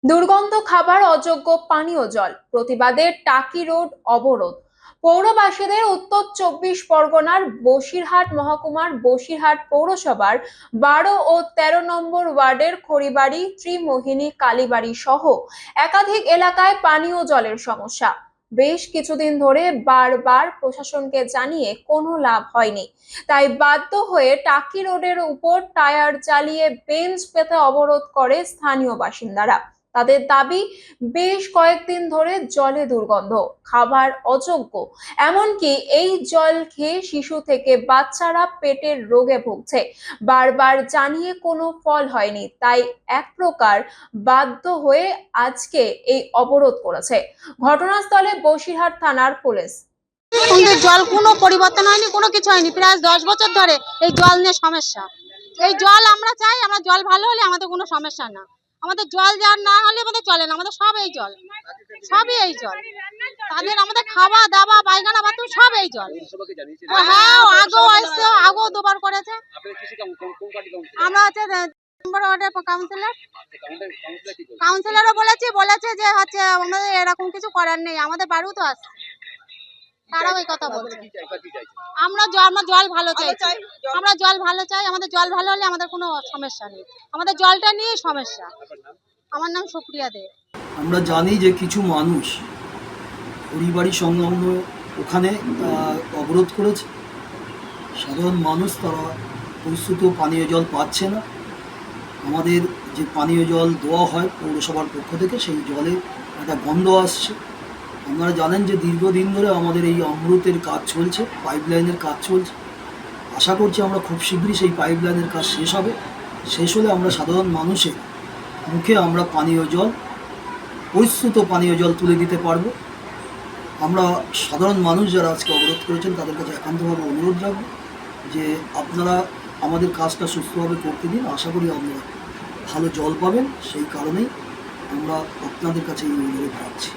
দুর্গন্ধ খাবার, অযোগ্য পানীয় জল প্রতিবাদে টাকি রোড অবরোধ। পৌরবাসীদের উত্তর 24 পরগনার বসিরহাট মহকুমার বসিরহাট পৌরসভার 12 ও 13 নম্বর ওয়ার্ডের খড়িবাড়ি, ত্রিমোহিনী, কালীবাড়ি সহ একাধিক এলাকায় পানীয় জলের সমস্যা। বেশ কিছুদিন ধরে বারবার প্রশাসনকে জানিয়ে কোনো লাভ হয়নি, তাই বাধ্য হয়ে টাকি রোডের উপর টায়ার চালিয়ে বেঞ্চ পেতে অবরোধ করে স্থানীয় বাসিন্দারা। তাদের দাবি, বেশ কয়েকদিন ধরে জলে দুর্গন্ধ, খাবার অযোগ্য, এমনকি এই জল খেয়ে শিশু থেকে বাচ্চারা পেটের রোগে ভুগছে। বারবার জানিয়ে কোনো ফল হয়নি, তাই এক প্রকার বাধ্য হয়ে আজকে এই অবরোধ করেছে। ঘটনাস্থলে বসিরহাট থানার পুলিশ। কিন্তু জল কোনো পরিবর্তন হয়নি, কোনো কিছু হয়নি। প্রায় 10 বছর ধরে এই জল নিয়ে সমস্যা। এই জল আমরা চাই, আমরা জল ভালো হলে আমাদের কোনো সমস্যা না। আমাদের জল যার না হলে আমাদের চলে না, আমাদের সব এই জল, সবই এই জল। তাদের আমাদের খাওয়া দাওয়া, পায়খানা বাথরুম সব এই জল। হ্যাঁ, আগেও আসছে, আগেও দুবার করেছে। আমরা হচ্ছে নম্বর ওয়ার্ডের কাউন্সিলরও বলেছে যে হচ্ছে আমাদের এরকম কিছু করার নেই, আমাদের বাড়িও তো আছে, তারাও এই কথা বলছে। আমরা জল ভালো চাই, আমরা জল ভালো চাই, আমাদের জল ভালো হলে আমাদের কোনো সমস্যা নেই, আমাদের জলটা নিয়েই সমস্যা। আমার নাম সুপ্রিয়া দে। আমরা জানি যে কিছু মানুষ পরিবারী সংলগ্ন ওখানে অবরোধ করেছে। সাধারণ মানুষ তারা পরিশুদ্ধ পানীয় জল পাচ্ছে না। আমাদের যে পানীয় জল দেওয়া হয় পৌরসভার পক্ষ থেকে, সেই জলে একটা গন্ধ আসছে। আপনারা জানেন যে দীর্ঘদিন ধরে আমাদের এই অমৃতের কাজ চলছে, পাইপলাইনের কাজ চলছে। আশা করছি আমরা খুব শীঘ্রই সেই পাইপলাইনের কাজ শেষ হবে। শেষ হলে আমরা সাধারণ মানুষের মুখে আমরা পানীয় জল, পরিশুদ্ধ পানীয় জল তুলে দিতে পারবো। আমরা সাধারণ মানুষ যারা আজকে অবরোধ করেছেন তাদের কাছে একান্তভাবে অনুরোধ রাখবো যে আপনারা আমাদের কাজটা সুস্থভাবে করতে দিন। আশা করি আপনারা ভালো জল পাবেন, সেই কারণেই আমরা আপনাদের কাছে এই অনুরোধ রাখছি।